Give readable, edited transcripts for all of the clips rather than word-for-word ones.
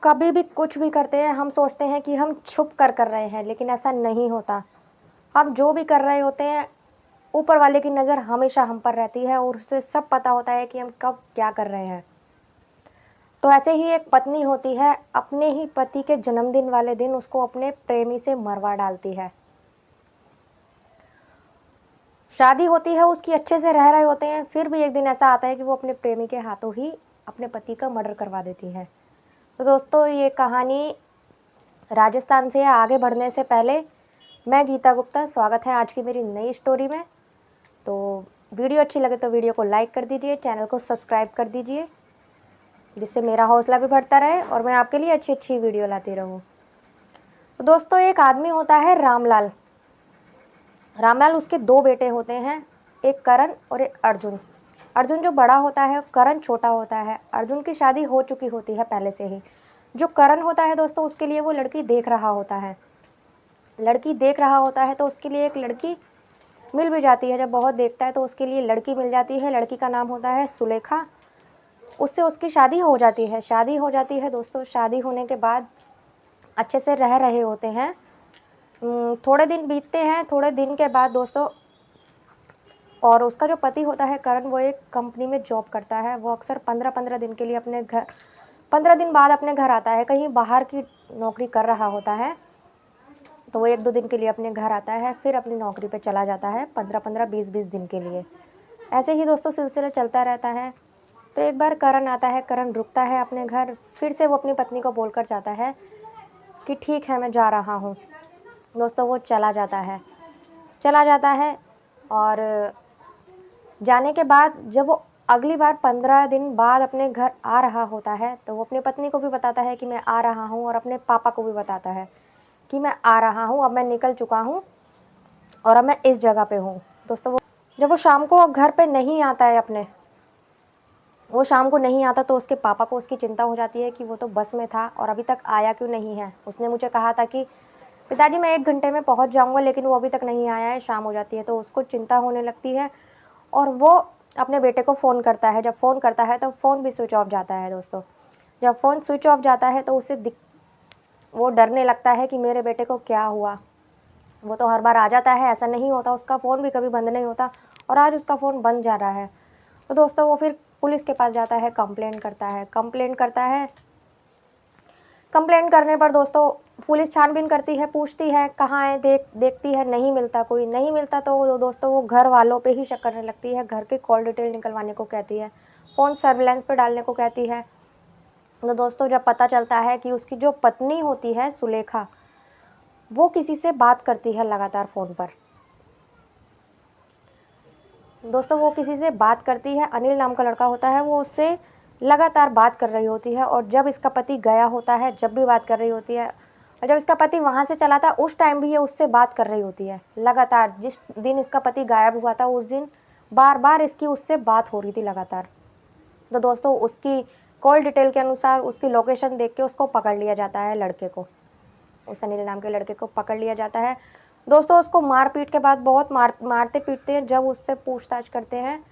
कभी भी कुछ भी करते हैं, हम सोचते हैं कि हम छुप कर रहे हैं, लेकिन ऐसा नहीं होता। हम जो भी कर रहे होते हैं, ऊपर वाले की नज़र हमेशा हम पर रहती है और उसे सब पता होता है कि हम कब क्या कर रहे हैं। तो ऐसे ही एक पत्नी होती है, अपने ही पति के जन्मदिन वाले दिन उसको अपने प्रेमी से मरवा डालती है। शादी होती है उसकी, अच्छे से रह रहे होते हैं, फिर भी एक दिन ऐसा आता है कि वो अपने प्रेमी के हाथों ही अपने पति का मर्डर करवा देती है। तो दोस्तों, ये कहानी राजस्थान से है। आगे बढ़ने से पहले मैं गीता गुप्ता, स्वागत है आज की मेरी नई स्टोरी में। तो वीडियो अच्छी लगे तो वीडियो को लाइक कर दीजिए, चैनल को सब्सक्राइब कर दीजिए, जिससे मेरा हौसला भी बढ़ता रहे और मैं आपके लिए अच्छी अच्छी वीडियो लाती रहूं। तो दोस्तों, एक आदमी होता है रामलाल। रामलाल, उसके दो बेटे होते हैं, एक करण और एक अर्जुन। अर्जुन जो बड़ा होता है, करण छोटा होता है। अर्जुन की शादी हो चुकी होती है पहले से ही। जो करण होता है दोस्तों, उसके लिए वो लड़की देख रहा होता है। लड़की देख रहा होता है तो उसके लिए एक लड़की मिल भी जाती है। जब बहुत देखता है तो उसके लिए लड़की मिल जाती है। लड़की का नाम होता है सुलेखा। उससे उसकी शादी हो जाती है। शादी हो जाती है दोस्तों। शादी होने के बाद अच्छे से रह रहे होते हैं। थोड़े दिन बीतते हैं। थोड़े दिन के बाद दोस्तों, और उसका जो पति होता है करण, वो एक कंपनी में जॉब करता है। वो अक्सर 15-15 दिन के लिए अपने घर, 15 दिन बाद अपने घर आता है। कहीं बाहर की नौकरी कर रहा होता है, तो वो 1-2 दिन के लिए अपने घर आता है, फिर अपनी नौकरी पे चला जाता है 15-15, 20-20 दिन के लिए। ऐसे ही दोस्तों सिलसिला चलता रहता है। तो एक बार करण आता है। करण रुकता है अपने घर। फिर से वो अपनी पत्नी को बोलकर जाता है कि ठीक है, मैं जा रहा हूँ। दोस्तों, वो चला जाता है। चला जाता है और जाने के बाद जब वो अगली बार 15 दिन बाद अपने घर आ रहा होता है, तो वो अपनी पत्नी को भी बताता है कि मैं आ रहा हूँ, और अपने पापा को भी बताता है कि मैं आ रहा हूँ, अब मैं निकल चुका हूँ और अब मैं इस जगह पे हूँ। दोस्तों, वो जब वो शाम को घर पे नहीं आता है अपने, वो शाम को नहीं आता, तो उसके पापा को उसकी चिंता हो जाती है कि वो तो बस में था और अभी तक आया क्यों नहीं है। उसने मुझे कहा था कि पिताजी मैं 1 घंटे में पहुंच जाऊंगा, लेकिन वो अभी तक नहीं आया है। शाम हो जाती है तो उसको चिंता होने लगती है और वो अपने बेटे को फ़ोन करता है। जब फ़ोन करता है तो फ़ोन भी स्विच ऑफ जाता है दोस्तों। जब फ़ोन स्विच ऑफ जाता है तो वो डरने लगता है कि मेरे बेटे को क्या हुआ। वो तो हर बार आ जाता है, ऐसा नहीं होता, उसका फ़ोन भी कभी बंद नहीं होता, और आज उसका फ़ोन बंद जा रहा है। तो दोस्तों, वो फिर पुलिस के पास जाता है, कंप्लेंट करता है। कंप्लेंट करने पर दोस्तों पुलिस छानबीन करती है, पूछती है कहाँ है, देखती है, नहीं मिलता, कोई नहीं मिलता। तो दोस्तों वो घर वालों पे ही शक करने लगती है। घर के कॉल डिटेल निकलवाने को कहती है, फ़ोन सर्विलेंस पे डालने को कहती है। तो दोस्तों, जब पता चलता है कि उसकी जो पत्नी होती है सुलेखा, वो किसी से बात करती है लगातार फ़ोन पर। दोस्तों, वो किसी से बात करती है, अनिल नाम का लड़का होता है, वो उससे लगातार बात कर रही होती है। और जब इसका पति गया होता है, जब भी बात कर रही होती है, और जब इसका पति वहाँ से चला था उस टाइम भी ये उससे बात कर रही होती है लगातार। जिस दिन इसका पति गायब हुआ था उस दिन बार बार इसकी उससे बात हो रही थी लगातार। तो दोस्तों, उसकी कॉल डिटेल के अनुसार उसकी लोकेशन देख के उसको पकड़ लिया जाता है। लड़के को, उस अनिल नाम के लड़के को पकड़ लिया जाता है। दोस्तों, उसको मार पीट के बाद, बहुत मारते पीटते हैं। जब उससे पूछताछ करते हैं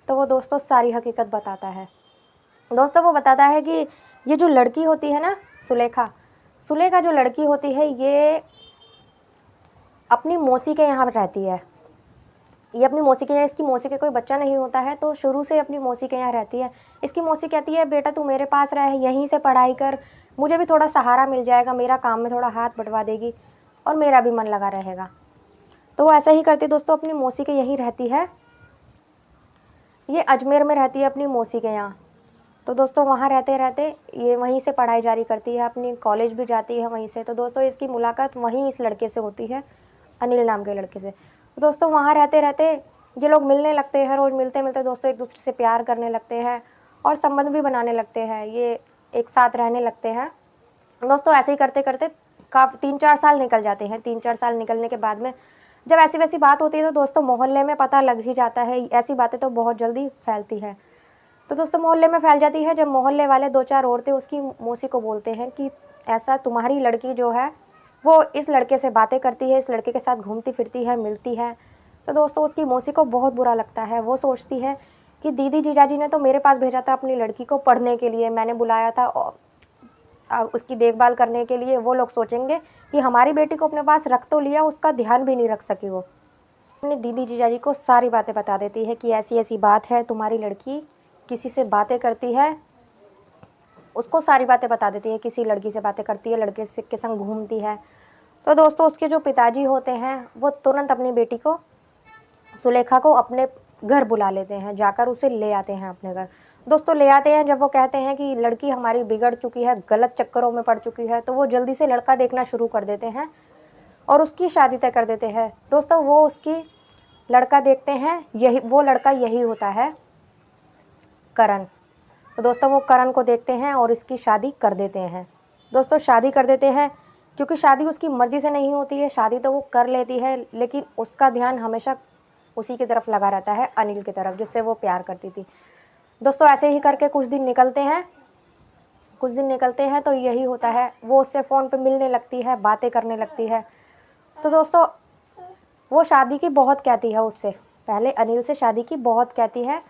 तो वो दोस्तों सारी हकीकत बताता है। दोस्तों, वो बताता है कि ये जो लड़की होती है ना, सुलेखा, सुलेखा जो लड़की होती है, ये अपनी मौसी के यहाँ रहती है। ये अपनी मौसी के यहाँ, इसकी मौसी के कोई बच्चा नहीं होता है, तो शुरू से अपनी मौसी के यहाँ रहती है। इसकी मौसी कहती है बेटा तू मेरे पास रह, यहीं से पढ़ाई कर, मुझे भी थोड़ा सहारा मिल जाएगा, मेरा काम में थोड़ा हाथ बटवा देगी और मेरा भी मन लगा रहेगा। तो वो ऐसा ही करती दोस्तों, अपनी मौसी के यहीं रहती है। ये अजमेर में रहती है अपनी मौसी के यहाँ। तो दोस्तों, वहाँ रहते रहते ये वहीं से पढ़ाई जारी करती है, अपनी कॉलेज भी जाती है वहीं से। तो दोस्तों, इसकी मुलाकात वहीं इस लड़के से होती है, अनिल नाम के लड़के से। तो दोस्तों, वहाँ रहते रहते ये लोग मिलने लगते हैं। रोज़ मिलते मिलते दोस्तों एक दूसरे से प्यार करने लगते हैं और संबंध भी बनाने लगते हैं। ये एक साथ रहने लगते हैं। दोस्तों, ऐसे ही करते करते काफ़ी 3-4 साल निकल जाते हैं। 3-4 साल निकलने के बाद में जब ऐसी वैसी बात होती है तो दोस्तों मोहल्ले में पता लग ही जाता है। ऐसी बातें तो बहुत जल्दी फैलती हैं। तो दोस्तों मोहल्ले में फैल जाती है। जब मोहल्ले वाले 2-4 औरतें उसकी मौसी को बोलते हैं कि ऐसा तुम्हारी लड़की जो है वो इस लड़के से बातें करती है, इस लड़के के साथ घूमती फिरती है, मिलती है। तो दोस्तों, उसकी मौसी को बहुत बुरा लगता है। वो सोचती है कि दीदी जीजाजी ने तो मेरे पास भेजा था अपनी लड़की को पढ़ने के लिए, मैंने बुलाया था उसकी देखभाल करने के लिए वो लोग सोचेंगे कि हमारी बेटी को अपने पास रख तो लिया, उसका ध्यान भी नहीं रख सकी वो। अपनी दीदी जीजाजी को सारी बातें बता देती है कि ऐसी ऐसी बात है, तुम्हारी लड़की किसी से बातें करती है, उसको सारी बातें बता देती है, किसी लड़की से बातें करती है, लड़के से के संग घूमती है। तो दोस्तों उसके जो पिताजी होते हैं वो तुरंत अपनी बेटी को, सुलेखा को, अपने घर बुला लेते हैं, जाकर उसे ले आते हैं अपने घर। दोस्तों ले आते हैं, जब वो कहते हैं कि लड़की हमारी बिगड़ चुकी है, गलत चक्करों में पड़ चुकी है, तो वो जल्दी से लड़का देखना शुरू कर देते हैं और उसकी शादी तय कर देते हैं। दोस्तों वो उसकी लड़का देखते हैं, यही वो लड़का यही होता है करण। तो दोस्तों वो करण को देखते हैं और इसकी शादी कर देते हैं। दोस्तों शादी कर देते हैं क्योंकि शादी उसकी मर्ज़ी से नहीं होती है, शादी तो वो कर लेती है, लेकिन उसका ध्यान हमेशा उसी की तरफ लगा रहता है, अनिल की तरफ, जिससे वो प्यार करती थी। दोस्तों ऐसे ही करके कुछ दिन निकलते हैं तो यही होता है, वो उससे फ़ोन पे मिलने लगती है, बातें करने लगती है। तो दोस्तों वो शादी की बहुत कहती है उससे, पहले अनिल से शादी की बहुत कहती है,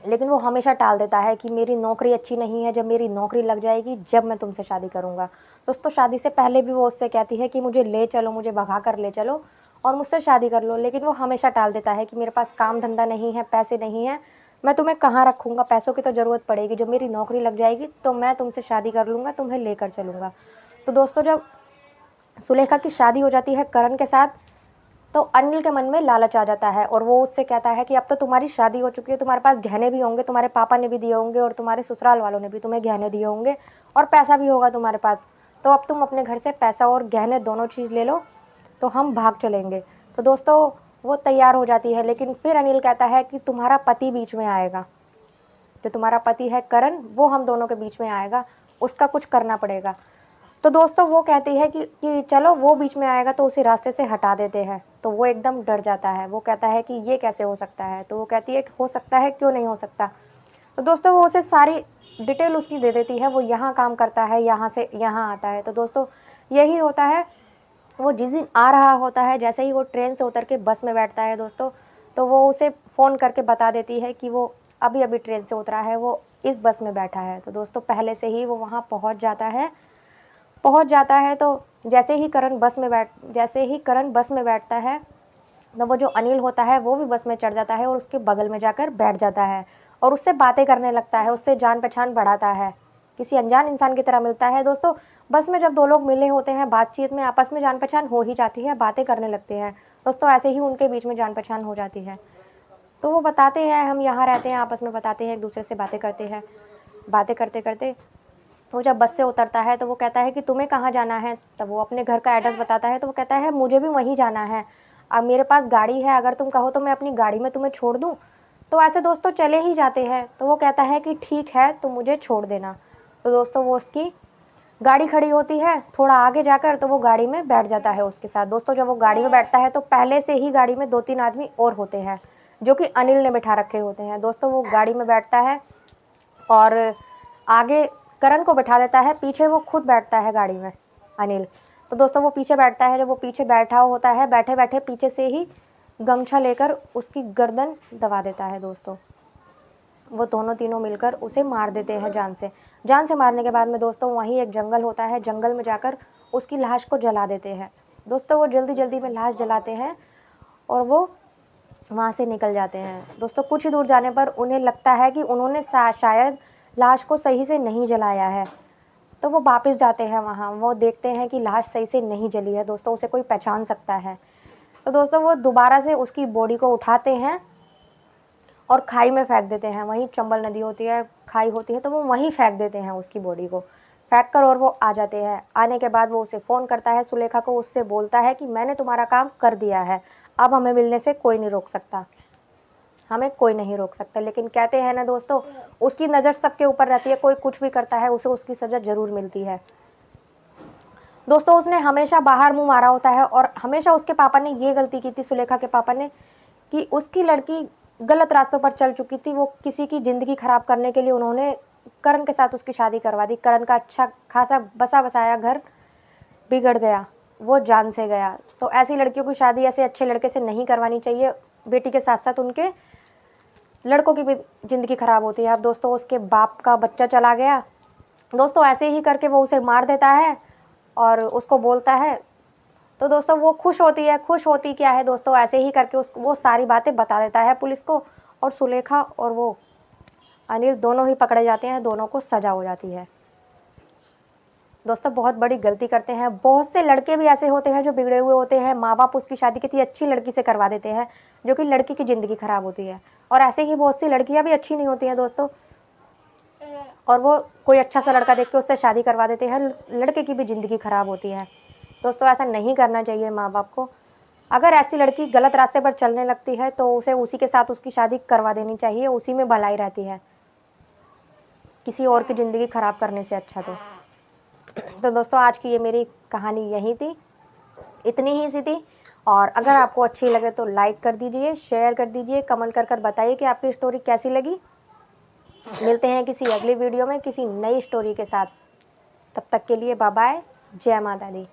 लेकिन वो हमेशा टाल देता है कि मेरी नौकरी अच्छी नहीं है, जब मेरी नौकरी लग जाएगी जब मैं तुमसे शादी करूँगा। दोस्तों शादी से पहले भी वो उससे कहती है कि मुझे ले चलो, मुझे भगा कर ले चलो और मुझसे शादी कर लो, लेकिन वो हमेशा टाल देता है कि मेरे पास काम धंधा नहीं है, पैसे नहीं है, मैं तुम्हें कहाँ रखूँगा, पैसों की तो ज़रूरत पड़ेगी, जब मेरी नौकरी लग जाएगी तो मैं तुमसे शादी कर लूँगा, तुम्हें लेकर चलूँगा। तो दोस्तों जब सुलेखा की शादी हो जाती है करण के साथ, तो अनिल के मन में लालच आ जाता है और वो उससे कहता है कि अब तो तुम्हारी शादी हो चुकी है, तुम्हारे पास गहने भी होंगे, तुम्हारे पापा ने भी दिए होंगे और तुम्हारे ससुराल वालों ने भी तुम्हें गहने दिए होंगे और पैसा भी होगा तुम्हारे पास, तो अब तुम अपने घर से पैसा और गहने दोनों चीज़ ले लो, तो हम भाग चलेंगे। तो दोस्तों वो तैयार हो जाती है, लेकिन फिर अनिल कहता है कि तुम्हारा पति बीच में आएगा, जो तुम्हारा पति है करण, वो हम दोनों के बीच में आएगा, उसका कुछ करना पड़ेगा। तो दोस्तों वो कहती है कि चलो वो बीच में आएगा तो उसे रास्ते से हटा देते हैं। तो वो एकदम डर जाता है, वो कहता है कि ये कैसे हो सकता है, तो वो कहती है कि हो सकता है, क्यों नहीं हो सकता। तो दोस्तों वो उसे सारी डिटेल उसकी दे देती है, वो यहाँ काम करता है, यहाँ से यहाँ आता है। तो दोस्तों यही होता है, वो जिस दिन आ रहा होता है, जैसे ही वो ट्रेन से उतर के बस में बैठता है दोस्तों, तो वो उसे फ़ोन करके बता देती है कि वो अभी अभी ट्रेन से उतरा है, वो इस बस में बैठा है। तो दोस्तों पहले से ही वो वहाँ पहुंच जाता है। तो जैसे ही करण बस में बैठता है, तो वो जो अनिल होता है वो भी बस में चढ़ जाता है और उसके बगल में जाकर बैठ जाता है और उससे बातें करने लगता है, उससे जान पहचान बढ़ाता है, किसी अनजान इंसान की तरह मिलता है। दोस्तों बस में जब दो लोग मिले होते हैं, बातचीत में आपस में जान पहचान हो ही जाती है, बातें करने लगते हैं। दोस्तों ऐसे ही उनके बीच में जान पहचान हो जाती है। तो वो बताते हैं हम यहाँ रहते हैं, आपस में बताते हैं, एक दूसरे से बातें करते हैं। बातें करते करते वो जब बस से उतरता है तो वो कहता है कि तुम्हें कहाँ जाना है, तब वो अपने घर का एड्रेस बताता है। तो वो कहता है मुझे भी वहीं जाना है, अब मेरे पास गाड़ी है, अगर तुम कहो तो मैं अपनी गाड़ी में तुम्हें छोड़ दूँ। तो ऐसे दोस्तों चले ही जाते हैं। तो वो कहता है कि ठीक है, तुम मुझे छोड़ देना। तो दोस्तों वो उसकी गाड़ी खड़ी होती है थोड़ा आगे जाकर, तो वो गाड़ी में बैठ जाता है उसके साथ। दोस्तों जब वो गाड़ी में बैठता है तो पहले से ही गाड़ी में 2-3 आदमी और होते हैं जो कि अनिल ने बिठा रखे होते हैं। दोस्तों वो गाड़ी में बैठता है और आगे करण को बिठा देता है, पीछे वो खुद बैठता है गाड़ी में, अनिल। तो दोस्तों वो पीछे बैठता है, जब वो पीछे बैठा होता है, बैठे बैठे पीछे से ही गमछा लेकर उसकी गर्दन दबा देता है। दोस्तों वो दोनों तीनों मिलकर उसे मार देते हैं जान से मारने के बाद में दोस्तों वहीं एक जंगल होता है, जंगल में जाकर उसकी लाश को जला देते हैं। दोस्तों वो जल्दी जल्दी में लाश जलाते हैं और वो वहाँ से निकल जाते हैं। दोस्तों कुछ ही दूर जाने पर उन्हें लगता है कि उन्होंने शायद लाश को सही से नहीं जलाया है, तो वो वापस जाते हैं वहाँ, वो देखते हैं कि लाश सही से नहीं जली है। दोस्तों उसे कोई पहचान सकता है। तो दोस्तों वो दोबारा से उसकी बॉडी को उठाते हैं और खाई में फेंक देते हैं। वहीं चंबल नदी होती है, खाई होती है, तो वो वहीं फेंक देते हैं उसकी बॉडी को, फेंक कर और वो आ जाते हैं। आने के बाद वो उसे फ़ोन करता है सुलेखा को, उससे बोलता है कि मैंने तुम्हारा काम कर दिया है, अब हमें मिलने से कोई नहीं रोक सकता, हमें कोई नहीं रोक सकता। लेकिन कहते हैं ना दोस्तों, उसकी नज़र सबके ऊपर रहती है, कोई कुछ भी करता है उसे उसकी सज़ा ज़रूर मिलती है। दोस्तों उसने हमेशा बाहर मुंह मारा होता है और हमेशा उसके पापा ने ये गलती की थी, सुलेखा के पापा ने, कि उसकी लड़की गलत रास्तों पर चल चुकी थी, वो किसी की ज़िंदगी ख़राब करने के लिए उन्होंने करण के साथ उसकी शादी करवा दी। करण का अच्छा खासा बसा बसाया घर बिगड़ गया, वो जान से गया। तो ऐसी लड़कियों की शादी ऐसे अच्छे लड़के से नहीं करवानी चाहिए, बेटी के साथ साथ उनके लड़कों की भी ज़िंदगी ख़राब होती है। अब दोस्तों उसके बाप का बच्चा चला गया दोस्तों ऐसे ही करके वो उसे मार देता है और उसको बोलता है। तो दोस्तों वो खुश होती है, खुश होती क्या है दोस्तों, ऐसे ही करके वो सारी बातें बता देता है पुलिस को, और सुलेखा और वो अनिल दोनों ही पकड़े जाते हैं, दोनों को सजा हो जाती है। दोस्तों बहुत बड़ी गलती करते हैं, बहुत से लड़के भी ऐसे होते हैं जो बिगड़े हुए होते हैं, माँ बाप उसकी शादी कितनी अच्छी लड़की से करवा देते हैं जो कि लड़की की ज़िंदगी ख़राब होती है। और ऐसे ही बहुत सी लड़कियाँ भी अच्छी नहीं होती हैं दोस्तों, और वो कोई अच्छा सा लड़का देख के उससे शादी करवा देते हैं, लड़के की भी ज़िंदगी ख़राब होती है। दोस्तों ऐसा नहीं करना चाहिए माँ बाप को। अगर ऐसी लड़की गलत रास्ते पर चलने लगती है तो उसे उसी के साथ उसकी शादी करवा देनी चाहिए, उसी में भलाई रहती है, किसी और की ज़िंदगी ख़राब करने से अच्छा। तो दोस्तों आज की ये मेरी कहानी यही थी, इतनी ही सी थी। और अगर आपको अच्छी लगे तो लाइक कर दीजिए, शेयर कर दीजिए, कमेंट कर बताइए कि आपकी स्टोरी कैसी लगी। मिलते हैं किसी अगली वीडियो में किसी नई स्टोरी के साथ। तब तक के लिए बाय बाय, जय माता दी।